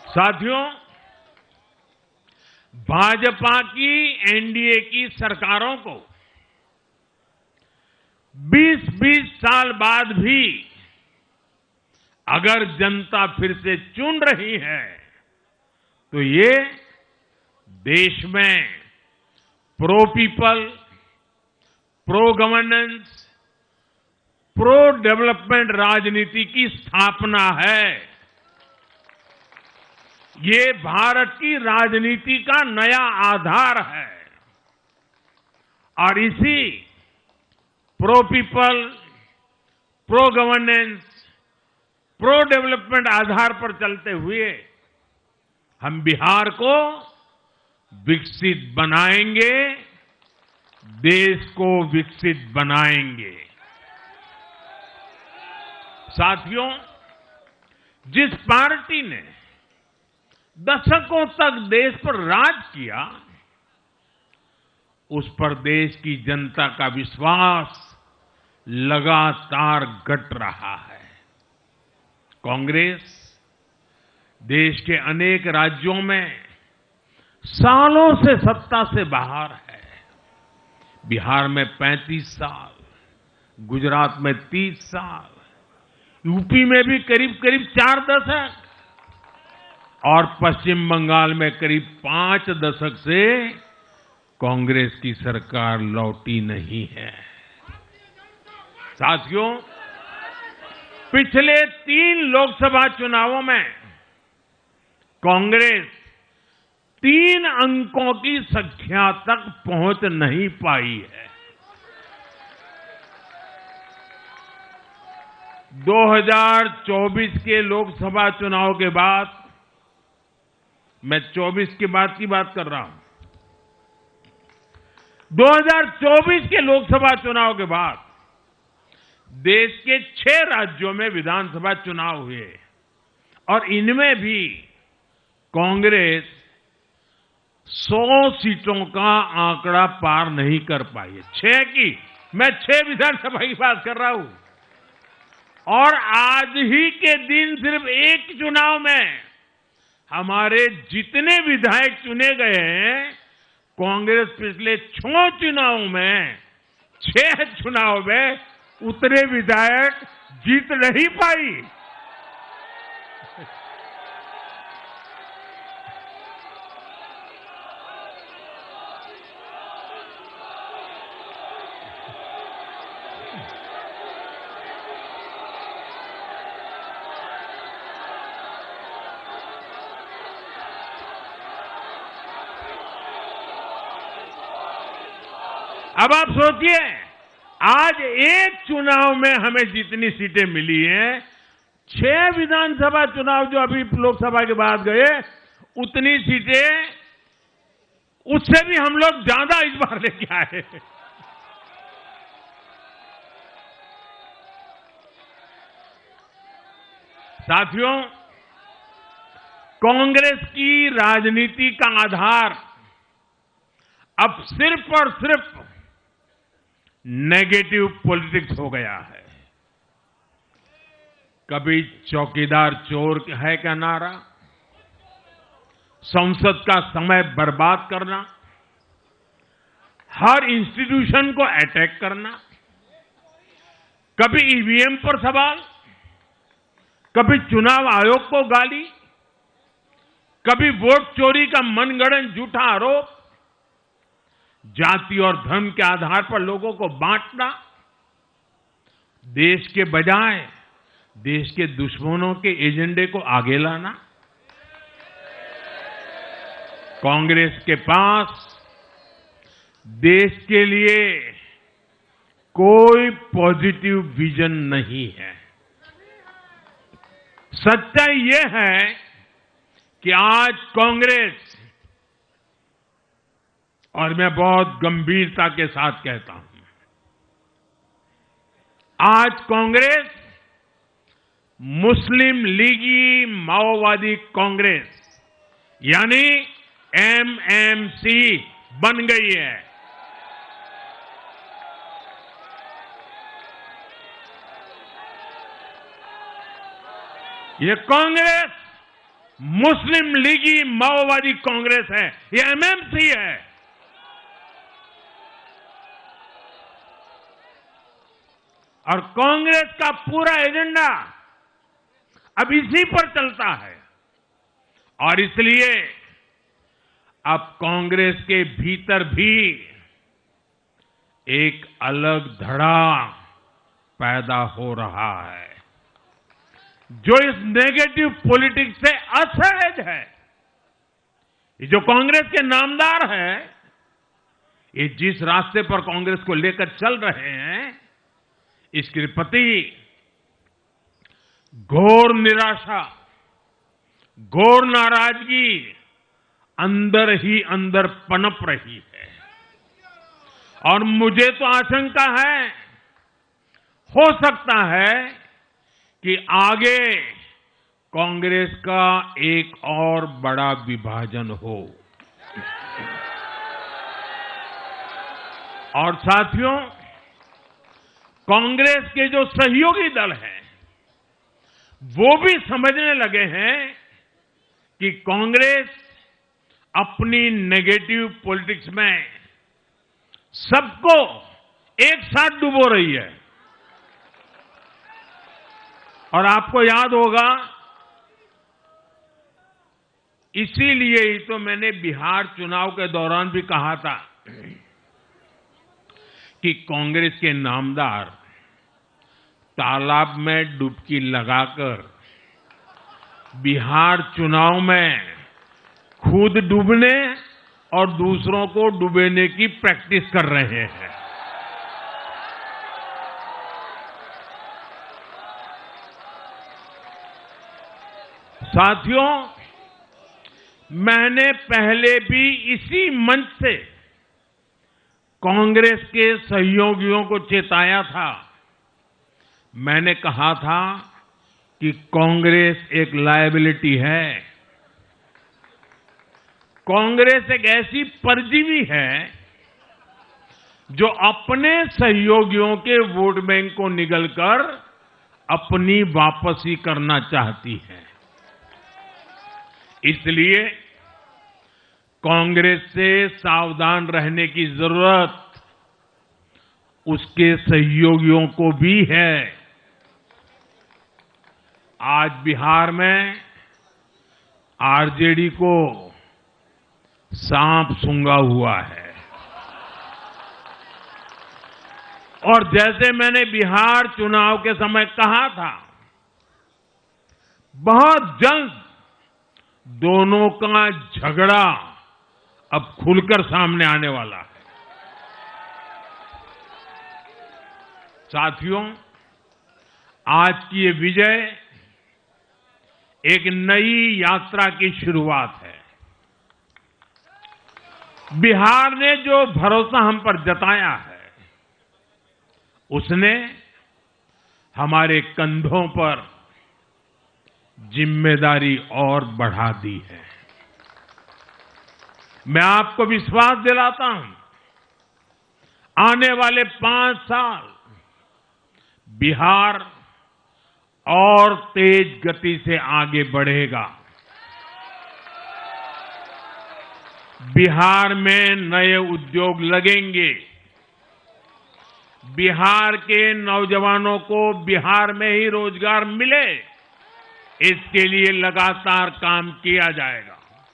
साथियों, भाजपा की एनडीए की सरकारों को 20-20 साल बाद भी अगर जनता फिर से चुन रही है तो ये देश में pro people, pro governance, pro development राजनीति की स्थापना है। ये भारत की राजनीति का नया आधार है और इसी pro people, pro governance, pro development आधार पर चलते हुए हम बिहार को विकसित बनाएंगे, देश को विकसित बनाएंगे। साथियों, जिस पार्टी ने दशकों तक देश पर राज किया, उस पर देश की जनता का विश्वास लगातार घट रहा है। कांग्रेस देश के अनेक राज्यों में सालों से सत्ता से बाहर है। बिहार में 35 साल, गुजरात में 30 साल, यूपी में भी करीब 4 दशक और पश्चिम बंगाल में करीब 5 दशक से कांग्रेस की सरकार लौटी नहीं है। साथियों, पिछले 3 लोकसभा चुनावों में कांग्रेस 3 अंकों की संख्या तक पहुंच नहीं पाई है। 2024 के लोकसभा चुनाव के बाद, मैं 24 के बाद की बात कर रहा हूं, 2024 के लोकसभा चुनाव के बाद देश के 6 राज्यों में विधानसभा चुनाव हुए और इनमें भी कांग्रेस 100 सीटों का आंकड़ा पार नहीं कर पाई है। 6 की, मैं 6 विधानसभा की बात कर रहा हूं और आज ही के दिन सिर्फ एक चुनाव में हमारे जितने विधायक चुने गए हैं, कांग्रेस पिछले 6 चुनावों में 6 चुनाव में उतने विधायक जीत नहीं पाई। अब आप सोचिए, आज एक चुनाव में हमें जितनी सीटें मिली हैं, 6 विधानसभा चुनाव जो अभी लोकसभा के बाद गए, उतनी सीटें उससे भी हम लोग ज्यादा इस बार लेके आए। साथियों, कांग्रेस की राजनीति का आधार अब सिर्फ और सिर्फ नेगेटिव पॉलिटिक्स हो गया है। कभी चौकीदार चोर है का नारा, संसद का समय बर्बाद करना, हर इंस्टीट्यूशन को अटैक करना, कभी ईवीएम पर सवाल, कभी चुनाव आयोग को गाली, कभी वोट चोरी का मनगढ़ंत झूठा आरोप, जाति और धर्म के आधार पर लोगों को बांटना, देश के बजाय देश के दुश्मनों के एजेंडे को आगे लाना। कांग्रेस के पास देश के लिए कोई पॉजिटिव विजन नहीं है। सच्चाई यह है कि आज कांग्रेस, और मैं बहुत गंभीरता के साथ कहता हूं, आज कांग्रेस मुस्लिम लीगी माओवादी कांग्रेस यानी एमएमसी बन गई है। ये कांग्रेस मुस्लिम लीगी माओवादी कांग्रेस है, ये एमएमसी है। और कांग्रेस का पूरा एजेंडा अब इसी पर चलता है। और इसलिए अब कांग्रेस के भीतर भी एक अलग धड़ा पैदा हो रहा है, जो इस नेगेटिव पॉलिटिक्स से असहज है। ये जो कांग्रेस के नामदार है, ये जिस रास्ते पर कांग्रेस को लेकर चल रहे हैं, इसके प्रति घोर निराशा, घोर नाराजगी अंदर ही अंदर पनप रही है। और मुझे तो आशंका है, हो सकता है कि आगे कांग्रेस का एक और बड़ा विभाजन हो। और साथियों, कांग्रेस के जो सहयोगी दल हैं, वो भी समझने लगे हैं कि कांग्रेस अपनी नेगेटिव पॉलिटिक्स में सबको एक साथ डुबो रही है। और आपको याद होगा, इसीलिए ही तो मैंने बिहार चुनाव के दौरान भी कहा था कि कांग्रेस के नामदार तालाब में डुबकी लगाकर बिहार चुनाव में खुद डूबने और दूसरों को डुबेने की प्रैक्टिस कर रहे हैं। साथियों, मैंने पहले भी इसी मंच से कांग्रेस के सहयोगियों को चेताया था। मैंने कहा था कि कांग्रेस एक लायबिलिटी है। कांग्रेस एक ऐसी परजीवी है जो अपने सहयोगियों के वोट बैंक को निगलकर अपनी वापसी करना चाहती है। इसलिए कांग्रेस से सावधान रहने की जरूरत उसके सहयोगियों को भी है। आज बिहार में आरजेडी को सांप सूंघा हुआ है। और जैसे मैंने बिहार चुनाव के समय कहा था, बहुत जल्द दोनों का झगड़ा अब खुलकर सामने आने वाला है। साथियों, आज की ये विजय एक नई यात्रा की शुरुआत है। बिहार ने जो भरोसा हम पर जताया है, उसने हमारे कंधों पर जिम्मेदारी और बढ़ा दी है। मैं आपको विश्वास दिलाता हूं, आने वाले 5 साल बिहार और तेज गति से आगे बढ़ेगा। बिहार में नए उद्योग लगेंगे। बिहार के नौजवानों को बिहार में ही रोजगार मिले, इसके लिए लगातार काम किया जाएगा।